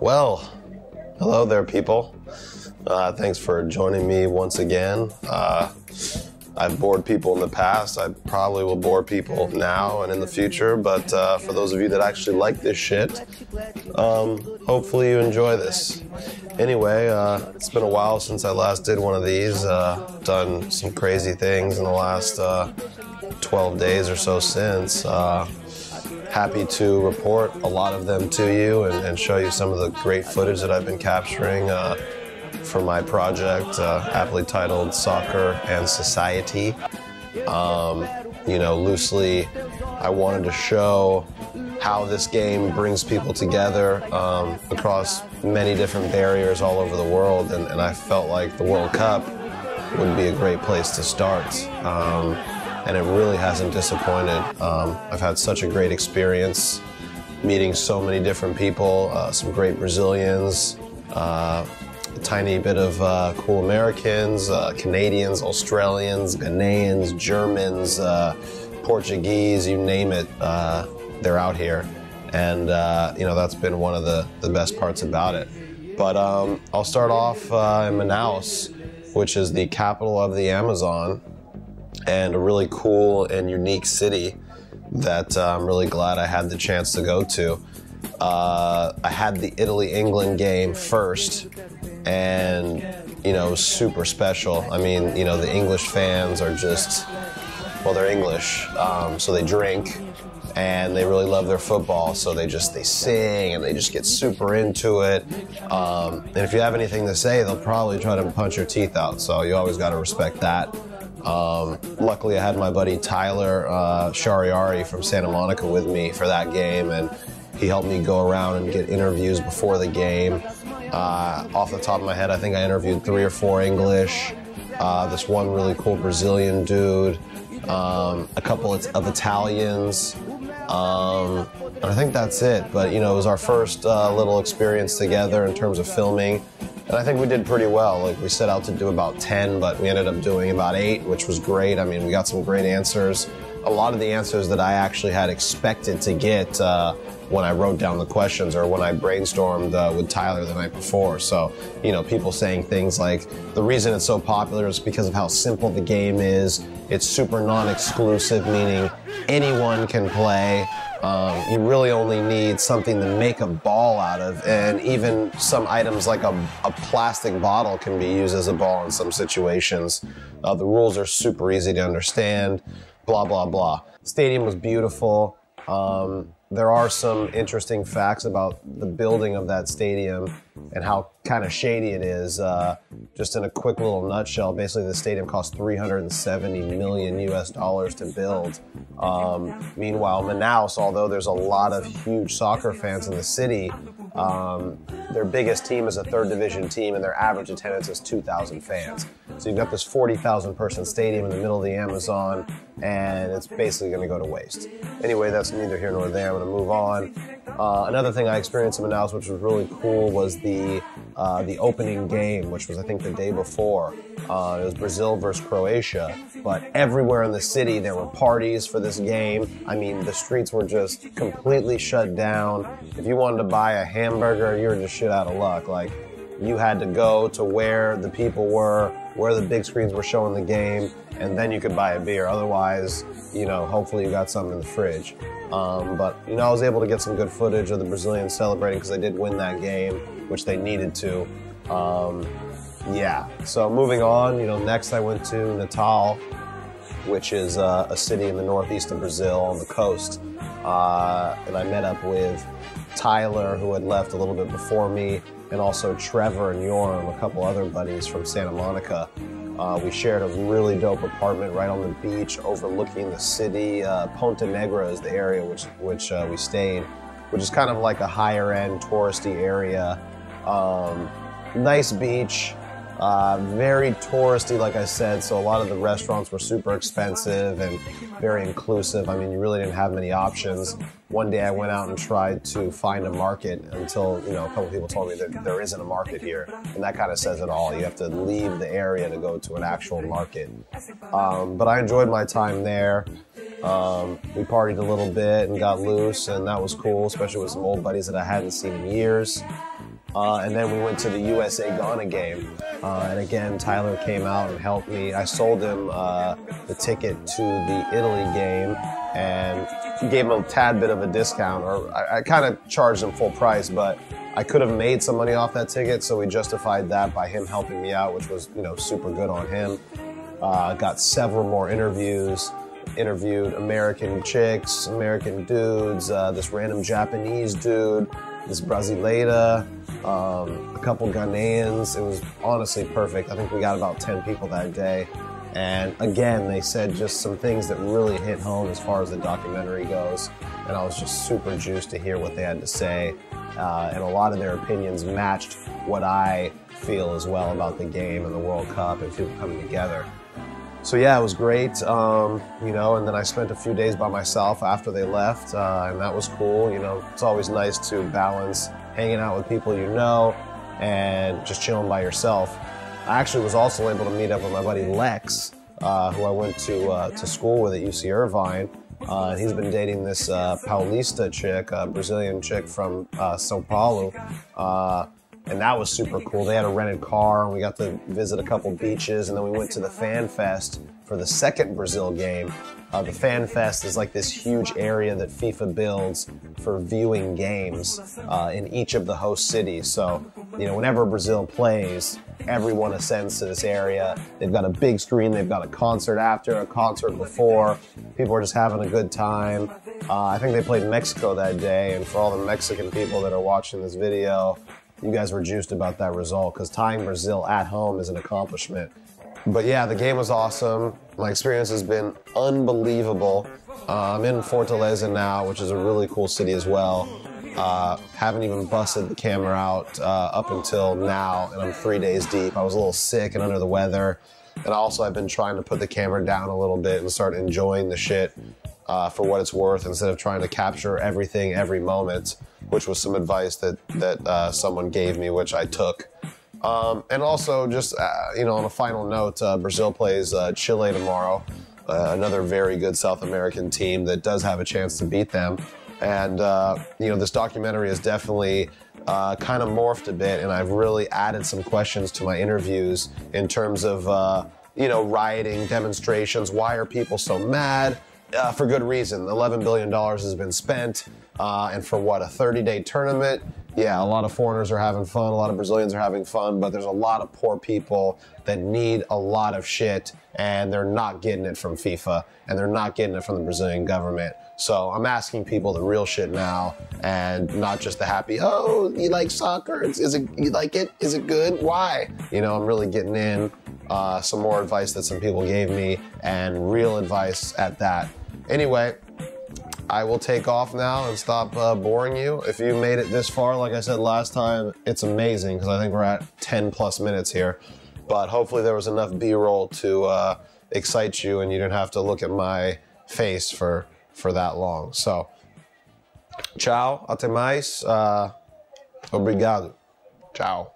Well, hello there, people. Thanks for joining me once again. I've bored people in the past. I probably will bore people now and in the future, but for those of you that actually like this shit, hopefully you enjoy this. Anyway, it's been a while since I last did one of these. Done some crazy things in the last 12 days or so since. Happy to report a lot of them to you and show you some of the great footage that I've been capturing for my project, aptly titled Soccer and Society. Loosely, I wanted to show how this game brings people together across many different barriers all over the world, and I felt like the World Cup would be a great place to start. And it really hasn't disappointed. I've had such a great experience meeting so many different people, some great Brazilians, a tiny bit of cool Americans, Canadians, Australians, Ghanaians, Germans, Portuguese, you name it, they're out here. And that's been one of the best parts about it. But I'll start off in Manaus, which is the capital of the Amazon, and a really cool and unique city that I'm really glad I had the chance to go to. I had the Italy-England game first, and it was super special. I mean, the English fans are just, well, they're English, so they drink and they really love their football, so they sing and they just get super into it. And if you have anything to say, they'll probably try to punch your teeth out, so you always got to respect that. Luckily, I had my buddy Tyler Shariari from Santa Monica with me for that game, and he helped me go around and get interviews before the game. Off the top of my head, I think I interviewed 3 or 4 English, this one really cool Brazilian dude, a couple of Italians, and I think that's it. But it was our first little experience together in terms of filming. And I think we did pretty well. Like, we set out to do about 10, but we ended up doing about 8, which was great. I mean, we got some great answers. A lot of the answers that I actually had expected to get when I wrote down the questions or when I brainstormed with Tyler the night before. So, people saying things like, the reason it's so popular is because of how simple the game is. It's super non-exclusive, meaning anyone can play. You really only need something to make a ball out of, and even some items like a plastic bottle can be used as a ball in some situations. The rules are super easy to understand, blah, blah, blah. Stadium was beautiful. There are some interesting facts about the building of that stadium and how kind of shady it is. Just in a quick little nutshell, basically the stadium cost $370 million US to build. Meanwhile, Manaus, although there's a lot of huge soccer fans in the city, their biggest team is a 3rd division team, and their average attendance is 2,000 fans. So you've got this 40,000 person stadium in the middle of the Amazon, and it's basically going to go to waste. Anyway, that's neither here nor there. I'm going to move on. Another thing I experienced in Manaus, which was really cool, was the opening game, which was, I think, the day before. It was Brazil versus Croatia, but everywhere in the city there were parties for this game. I mean, the streets were just completely shut down. If you wanted to buy a hamburger, you were just shit out of luck. Like, you had to go to where the people were, where the big screens were showing the game, and then you could buy a beer. Otherwise, hopefully you got something in the fridge. But I was able to get some good footage of the Brazilians celebrating because they did win that game, which they needed to. Yeah, so moving on, next I went to Natal, which is a city in the northeast of Brazil on the coast. And I met up with Tyler, who had left a little bit before me, and also Trevor and Yoram, a couple other buddies from Santa Monica. We shared a really dope apartment right on the beach overlooking the city. Ponta Negra is the area which we stayed, which is kind of like a higher end touristy area. Nice beach, very touristy, like I said, so a lot of the restaurants were super expensive and very inclusive. I mean, you really didn't have many options. One day I went out and tried to find a market until, a couple people told me that there isn't a market here, and that kind of says it all. You have to leave the area to go to an actual market. But I enjoyed my time there. We partied a little bit and got loose, and that was cool, especially with some old buddies that I hadn't seen in years. And then we went to the USA-Ghana game. And again, Tyler came out and helped me. I sold him the ticket to the Italy game and gave him a tad bit of a discount. Or I kind of charged him full price, but I could have made some money off that ticket, so we justified that by him helping me out, which was, super good on him. Got several more interviews. Interviewed American chicks, American dudes, this random Japanese dude, this Brasileira, a couple Ghanaians. It was honestly perfect. I think we got about 10 people that day. And again, they said just some things that really hit home as far as the documentary goes. And I was just super juiced to hear what they had to say. And a lot of their opinions matched what I feel as well about the game and the World Cup and people coming together. So yeah, it was great, and then I spent a few days by myself after they left, and that was cool. It's always nice to balance hanging out with people and just chilling by yourself. I actually was also able to meet up with my buddy Lex, who I went to school with at UC Irvine. He's been dating this Paulista chick, a Brazilian chick from Sao Paulo. And that was super cool. They had a rented car, and we got to visit a couple beaches, and then we went to the FanFest for the second Brazil game. The FanFest is like this huge area that FIFA builds for viewing games in each of the host cities. So, whenever Brazil plays, everyone ascends to this area. They've got a big screen, they've got a concert after, a concert before. People are just having a good time. I think they played Mexico that day, and for all the Mexican people that are watching this video, you guys were juiced about that result, because tying Brazil at home is an accomplishment. But yeah, the game was awesome. My experience has been unbelievable. I'm in Fortaleza now, which is a really cool city as well. Haven't even busted the camera out up until now, and I'm 3 days deep. I was a little sick and under the weather. And also I've been trying to put the camera down a little bit and start enjoying the shit for what it's worth, instead of trying to capture everything every moment, which was some advice that someone gave me, which I took. And also just, on a final note, Brazil plays Chile tomorrow, another very good South American team that does have a chance to beat them. And, this documentary has definitely kind of morphed a bit, and I've really added some questions to my interviews in terms of, rioting, demonstrations. Why are people so mad? For good reason. $11 billion has been spent, and for what, a 30-day tournament? Yeah, a lot of foreigners are having fun, a lot of Brazilians are having fun, but there's a lot of poor people that need a lot of shit, and they're not getting it from FIFA, and they're not getting it from the Brazilian government. So I'm asking people the real shit now, and not just the happy, oh, you like soccer? You like it? Is it good? Why? I'm really getting in some more advice that some people gave me, and real advice at that. Anyway, I will take off now and stop boring you. If you made it this far, like I said last time, it's amazing, because I think we're at 10 plus minutes here. But hopefully there was enough B-roll to excite you, and you didn't have to look at my face for that long. So, ciao, até mais, obrigado, ciao.